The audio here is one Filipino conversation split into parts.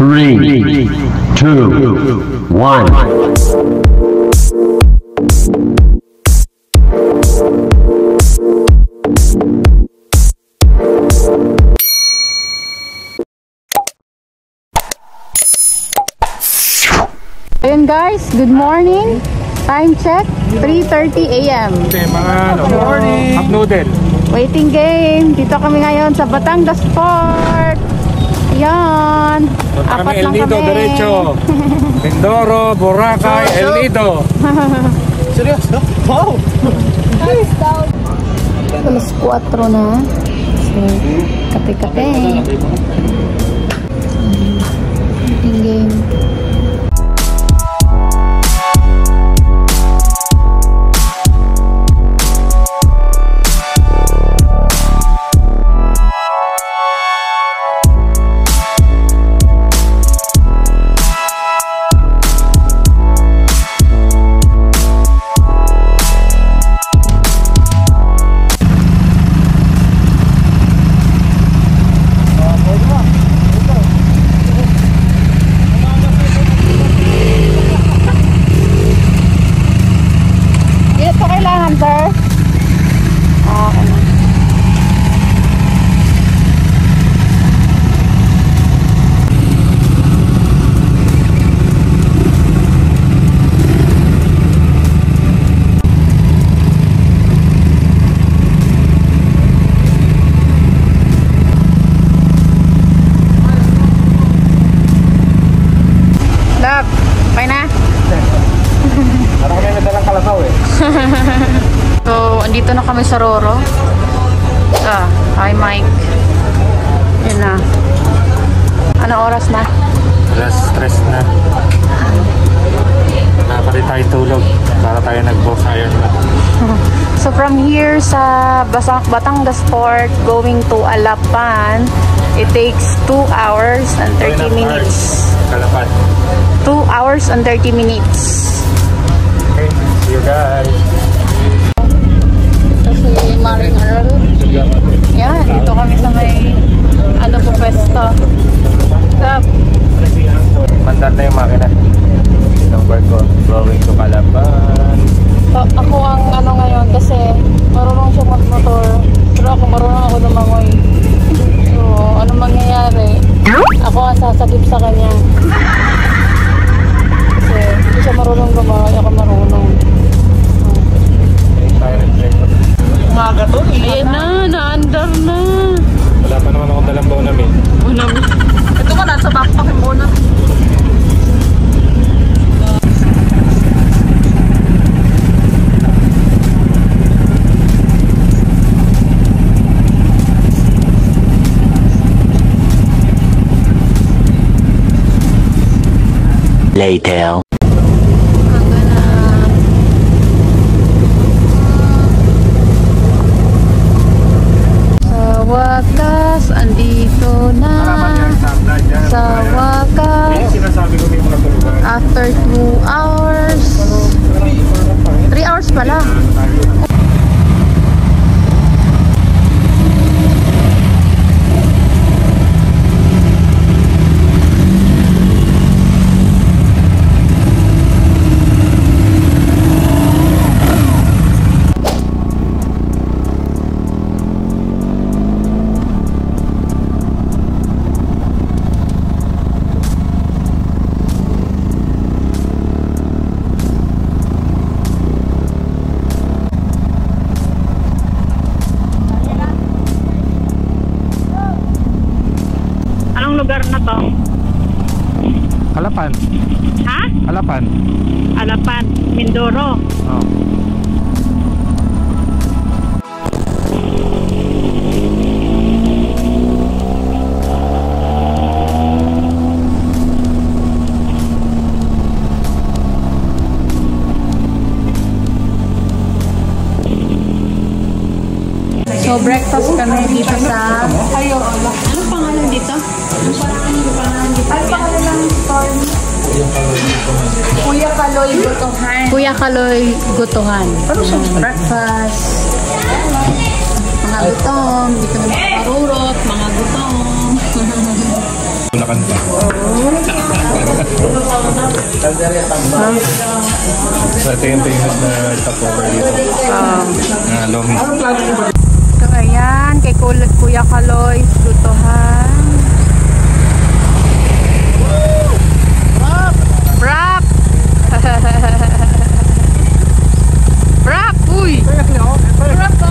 3, 2, 1. Ayun guys, good morning. Time check, 3:30 AM. Okay, mga morning. Half noodle. Waiting game. Dito kami ngayon sa Batangas Port. Ayan. Apat lang El Nido, kami. Derecho. Mindoro, Boracay, El Nido. Seryoso? Wow! Alas 4 na. So, kape-kape. Waiting game. Okay na? Parang kami nadalang kalasaw eh. So, andito na kami sa Roro. Hi Mike. Yun na. Anong oras na? Less stress na. Wala pa rin tayo tulog. Para tayo nag-box iron na. So, from here sa Batangas Port going to Alapan, it takes 2 hours and 30 minutes. Kalapan. 2 hours and 30 minutes. Okay, see you guys. Ito si Maring Earl. Yan, dito kami sa may ano po pwesto. Stop. Mandar na yung makina. Number ko, going to Kalapan. Ako ang ano ngayon kasi marunong siya mag-motor. Pero ako marunong ako lumangoy. So, ano mangyayari? Ako ang sasagip sa kanya. Kasi hindi siya marunong lumangoy, ako marunong. Umaga to, Ayan na, naandar na. wala pa naman akong dalang baon namin. Ito ka, nasa backpack yung muna. Later. Sa wakas, andito na. Sa wakas, Sinasabi ko yung mga tulugan. after 2 hours. 3 hours pala. Lugar na to? Kalapan. Ha? Kalapan. Alapan, Mindoro. Oh. So, breakfast kami dito sa... Anong pangalan dito? Anong pangalan ng store? Kuya Kaloy Gutuhan. Kuya Kaloy Gutuhan. Breakfast. Mga gutom. Dito na marurot. Mga gutom. Bulacan pa. So ito yung famous na stopover dito. Lomi. So ayan, kay Kuya Kaloy, lutuhan. Wrap! Wrap! Uy! Wrap po!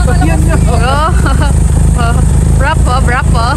Wrap po, wrap po.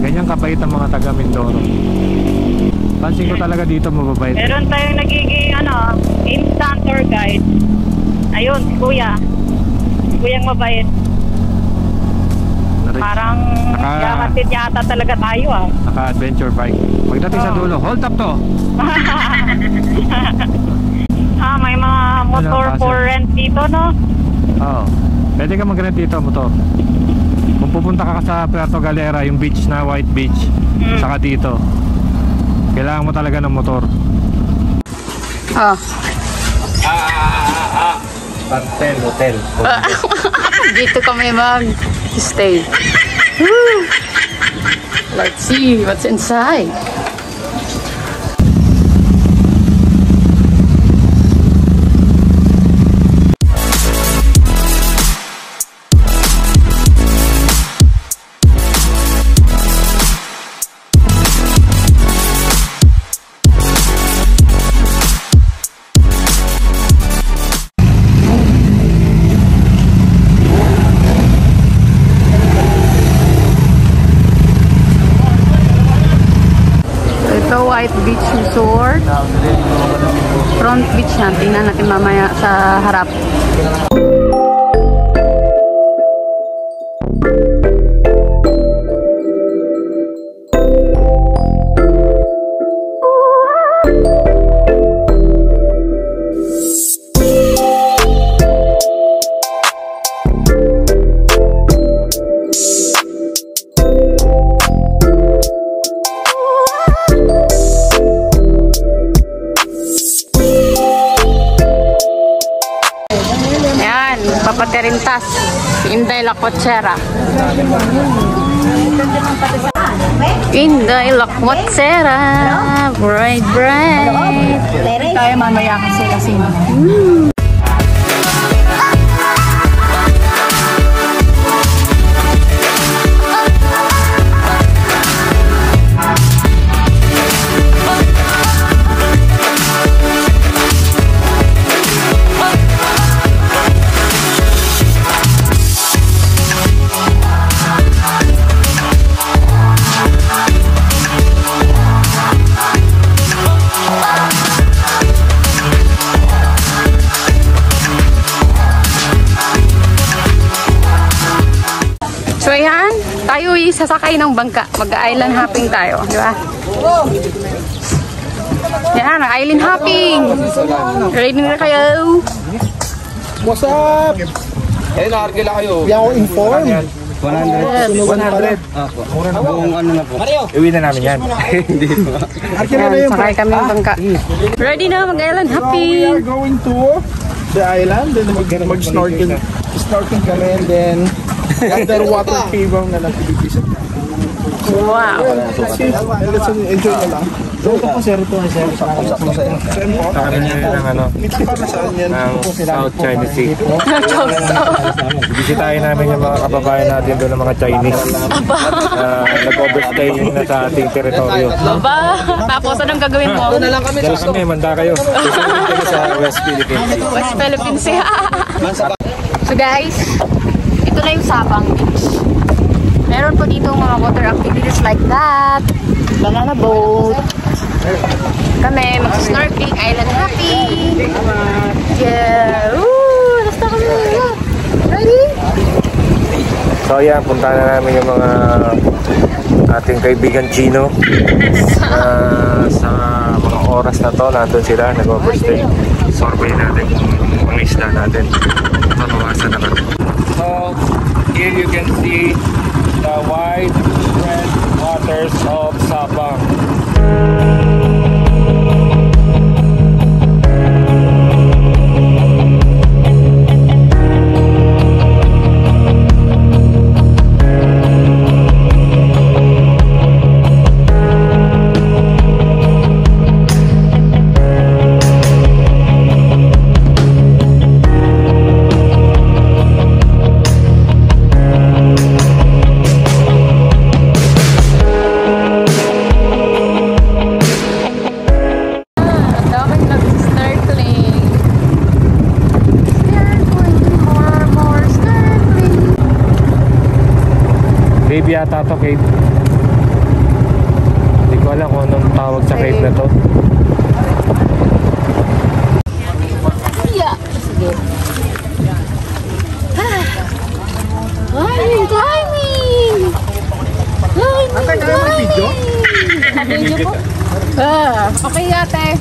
Ganyan kabait ang mga taga Mindoro. Pansin ko talaga dito mababait. Meron tayong nagiging instant tour guide. Ayun, si Kuya. Kuyang mabait. Parang yamatid yata talaga tayo Naka-adventure bike. Pagdating sa dulo, hold up to! May mga motor for rent dito, no? Oo. Pwede ka mag-rent dito, motor. Kung pupunta ka sa Puerto Galera, yung beach na White Beach, saka dito, kailangan mo talaga ng motor. Hotel. Dito kami mag-stay. Let's see what's inside. White Beach Resort. Front beach na. Tingnan natin mamaya sa harap. Papaterintas, Inday La Cochera. Inday La Cochera. Bright, bright. Tayo mamaya kasi. So yan, tayo sasakay ng bangka. Mag-island hopping tayo, di ba? Yan, island hopping. Ready na kayo? What's up? Eh, naargila kayo. Hindi ako informed. 100. Buong ano na po. Iwi na namin yan. Hindi po. Yan, sakay kami ng bangka. Ready na, mag-island hopping. We are going to the island. Then mag-snorkel. Snorkel kami and then underwater cave na lang. Wow. Let's enjoy na lang. ng ano, ng South China Sea. Bisitahin namin yung mga kababayan natin doon ng mga Chinese. Nag-overstay na sa ating teritoryo. Aba, tapos anong gagawin mo? Dala kami, manda kayo. Dito sa West Philippines. West Philippines. So guys, ito na yung Sabang Beach. Meron po dito mga water activities like that. Banana boat. Kami mag-snorkeling, island hopping. Yeah. Woo! Nasta kami. Ready? So yan, punta na namin yung mga ating kaibigan Chino. Sa mga oras na to, nandun sila, nag-overstay. Survey natin kung ang isla natin. Mabawasan na kami. So, here you can see the wide red waters of Sabang. Cave yata to, cave. Hindi ko alam kung anong tawag sa cave na to. Yeah. Sige. Climbing! Ate, kaya may video? Video po? Okay ate.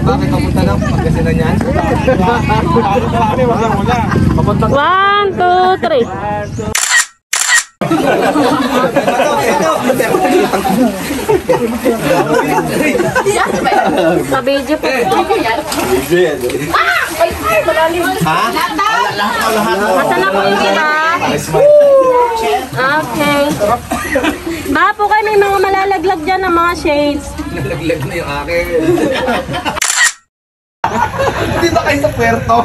Bakit papunta lang? Pagkasinan niyan? Wala. 1, 2, 3. Sa video po. Ay, malalim. Ha? Lahat. Masa na po yung iba? Okay. Baka po kayo may mga malalaglag dyan ng mga shades. Nalaglag na yung akin. Hindi ba kayo sa puerto?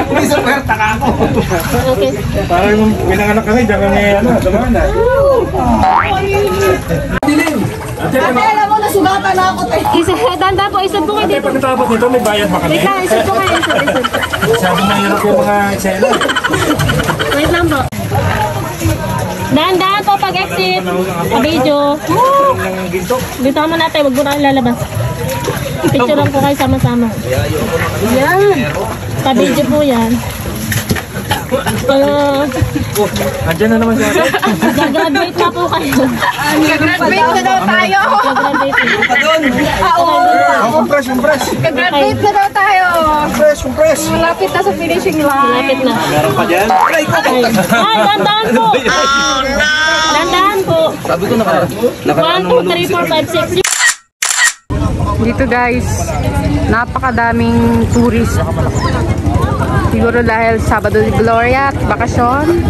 Hindi sa puerta ka ako. Okay. Parang nung pinanganak kami, diyan kami dumaan na. Dilim! Ate, alam mo, nasugatan na ako. Danda po, isad po kayo dito. Pagkatapos nito, may bayad pa kami. Wait lang, isad po kayo, isad. Sabi na hirap yung mga eksena. Wait lang po. Dahan-dahan po pag-exit sa video. Dito mo natin, wag mo na lalabas. Picture lang po kayo sama-sama. Yan. Sa video po yan. Andyan na naman siya. Gagraduate na po kayo. Graduate na daw tayo. Gagraduate na. Compress. Graduate na daw tayo. Compress. Malapit na sa finishing line. Malapit na. Meron pa dyan? Ay, dandahan po. Dandahan po. Sabi ko 1, 2, 3, 4, 5, 6. Dito guys, napakadaming tourist. Siguro dahil Sabado de Gloria at bakasyon.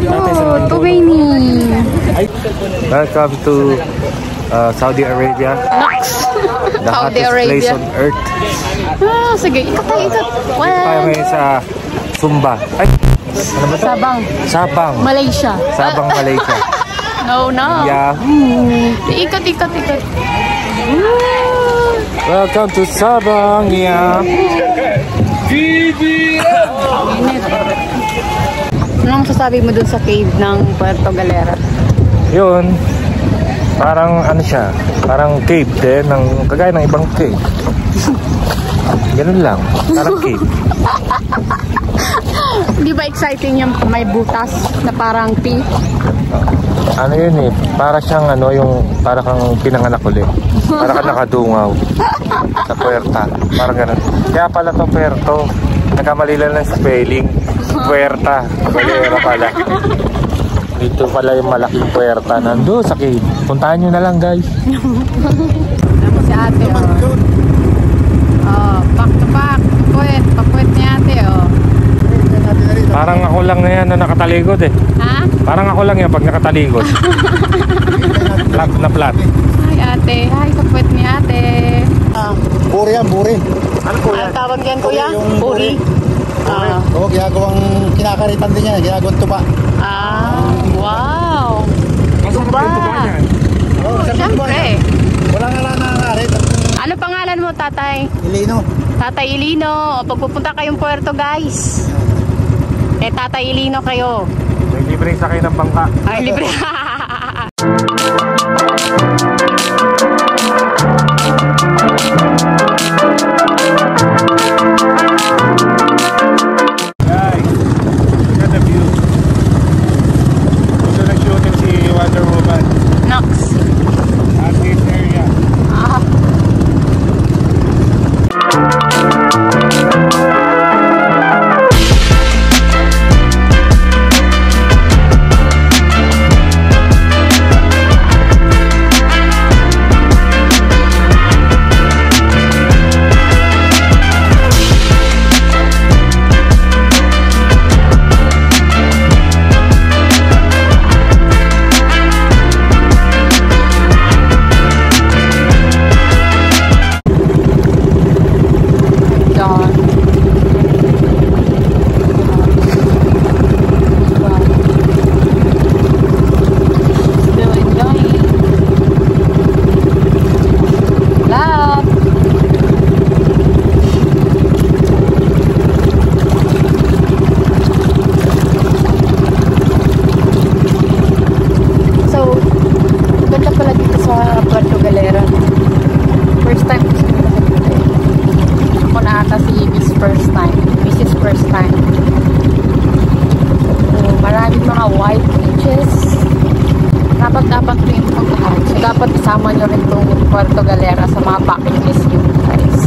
Oh, Tumaini. Welcome to Saudi Arabia. The Saudi hottest place Arabia. on earth. Ah, sige, ikat. Tayo ngayon sa Sumba. Ay, ano ba ito? Sabang. Malaysia. Sabang, Malaysia. No. Yahoo! Ikat. Welcome to Sabang, yeah. Anong sasabi mo dun sa cave ng Puerto Galera? Yun, parang ano siya, parang cave din, kagaya ng ibang cave. Ganun lang, parang cave. Di ba exciting yung may butas na parang P? Ano yun eh, para siyang ano, para kang pinanganak ulit. Para kang nakadungaw sa puerta, parang ganun. Kaya pala to puerto, nagkamali lang ng spelling. Puerta, Galera pala. Dito pala yung malaking puerta, nando sa cave. Puntahan nyo na lang guys. Ako si ate, back to back, papuwet ni ate, Parang ako lang na yan na nakataligod eh. Ha? Parang ako lang yan pag nakataligod. Flat na flat. Hi ate, hi, papuwet ni Buri yan, buri. Ano po yan? Ang tawag yan, kuya? Yung Puri. Oo, ginagawang kinakaritan din yan. Ginagawang tuba. Wow. Masarap yung tuba niyan. Oo, Siyempre. Walang nangangarit. Ano pangalan mo, tatay? Ilino. Tatay Ilino. O, pagpupunta kayong Puerto, guys. Tatay Ilino kayo. May libre sa kayo ng bangka. Ay, libre. Guys, look at the view. Dito nag-shooting si Wonder Woman Nox. at this area. Dapat isama nyo rin itong Puerto Galera sa mga bucket list nyo, guys.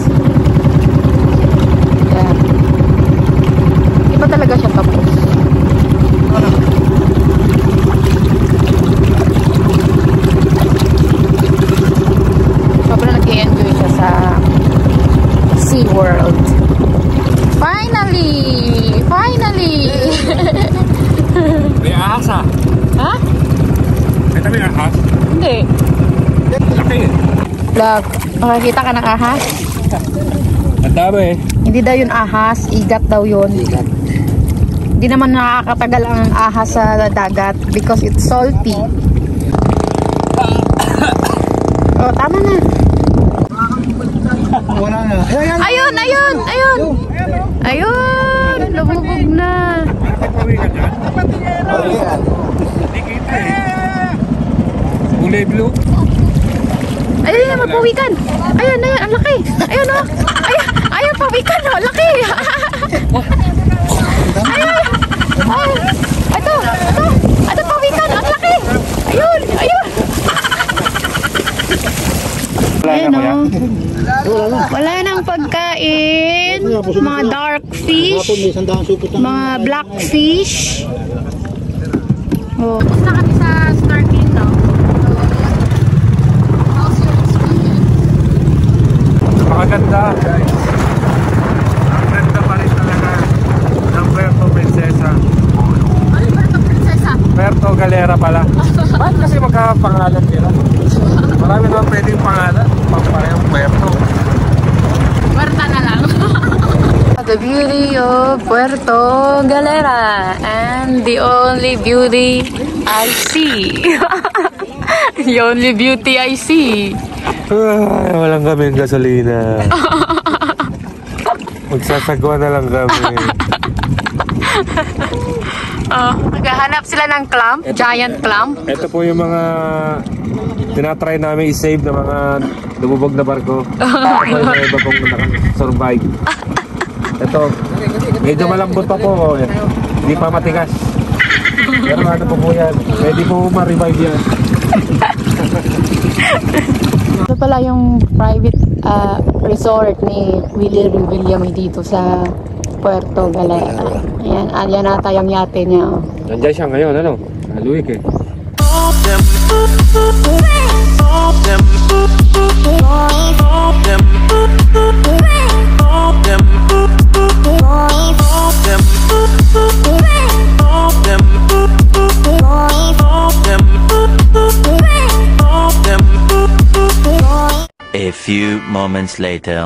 Ayan. Di pa talaga siya tapos. Sobrang nag-i-enjoy siya sa SeaWorld. Finally! Finally! May ahas ah. Ha? Ito may ahas. Hindi. Laki eh. Lag, makakita ka ng ahas? Ang dami eh. Hindi daw yun ahas, igat daw yun. Hindi naman nakakatagal ang ahas sa dagat because it's salty. Oh, tama na. Wala na. Ayun, ayun, ayun. Ayun, lumubog na. Nakatawi ka dyan? Hindi kita eh. Kulay blue. Ayun, ayun, mapawikan. Ayun, ayun, ang laki. Ayun, oh. Ayun, ayun, pawikan, oh, laki. Ayun. Ay, ito, ito. Ito, pawikan, ang laki. Ayun, ayun. Ayun, oh. Wala nang pagkain. Mga dark fish. Mga black fish. Oh. Tapos na kami sa snorkeling, no? Makaganda guys. Ang ganda pa rin talaga ng Puerto Princesa. Ay, Puerto Princesa. Puerto Galera pala. Bakit kasi magkapangalan nila? Marami naman pwedeng pangalan. Pagparehong Puerto. Puerta na lang. The beauty of Puerto Galera and the only beauty I see. The only beauty I see. Ay, walang kaming gasolina. Magsasagwa na lang kami. Naghahanap sila ng clam, giant clam. Ito po yung mga tinatry namin i-save na mga lumubog na barko. Ito yung mga iba pong survive. Ito, medyo malambot pa po. Hindi pa matigas. Pero ano po yan? Pwede po ma-revive yan. Ito pala yung private resort ni Willie Revillame dito sa Puerto Galera. Ayan, yan ata yung yate niya. Nandiyan siya ngayon, ano? Luwik eh. A few moments later.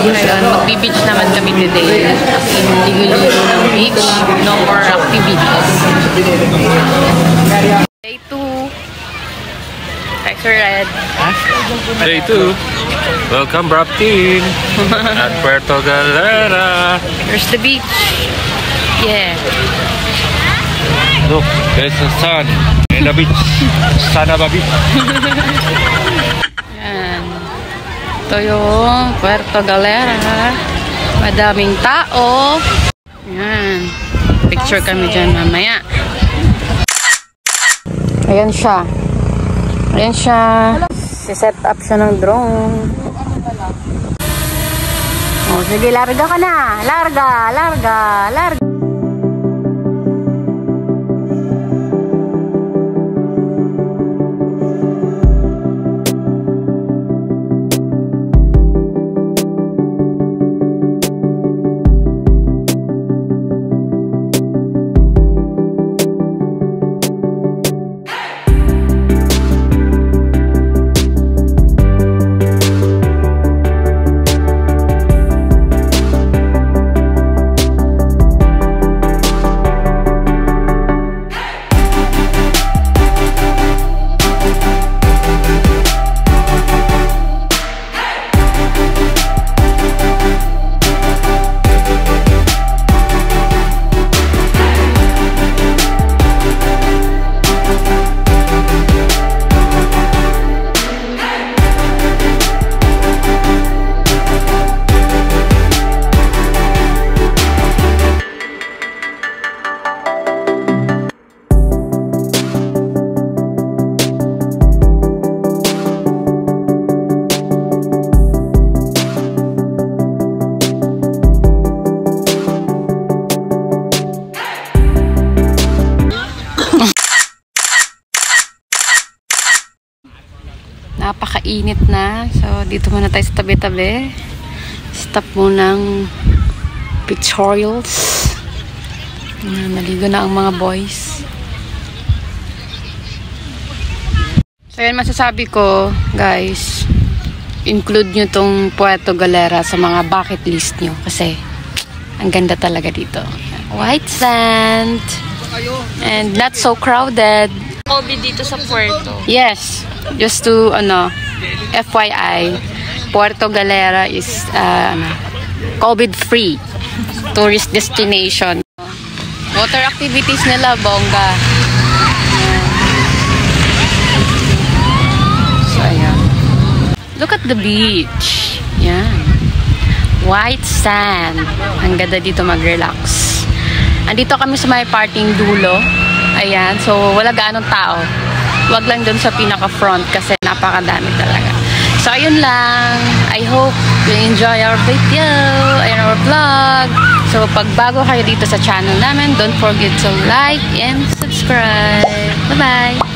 Ngayon, magbe-beach naman kami today. Ligo-ligo ng beach. No more activities. Day 2. Hi, Sir Red. Day 2. Welcome, Braptin. At Puerto Galera. Here's the beach. Yeah. Look, there's the sun. And the beach. Sanaba Beach. Yan. Ito yung Puerto Galera. Madaming tao. Yan. Picture kami dyan mamaya. Ayan siya. Ayan siya. Si-set up siya ng drone. Oh, sige, larga ka na. Larga, larga, larga. Napakainit na. So, dito muna tayo sa tabi-tabi. Stop mo ng pictorials. Naligo na ang mga boys. So yan masasabi ko, guys, include nyo tong Puerto Galera sa mga bucket list nyo kasi ang ganda talaga dito. White sand and not so crowded. COVID dito sa Puerto. Yes, just to FYI, Puerto Galera is COVID-free tourist destination. Water activities nila, bongga. So, ayan. Look at the beach. Yan. White sand. Ang ganda dito mag-relax. Andito kami sa may parting dulo. Ayan. So, wala gaanong tao. Wag lang dun sa pinaka-front kasi napakadami talaga. So, ayun lang. I hope you enjoy our video and our vlog. So, pag bago kayo dito sa channel namin, don't forget to like and subscribe. Bye-bye!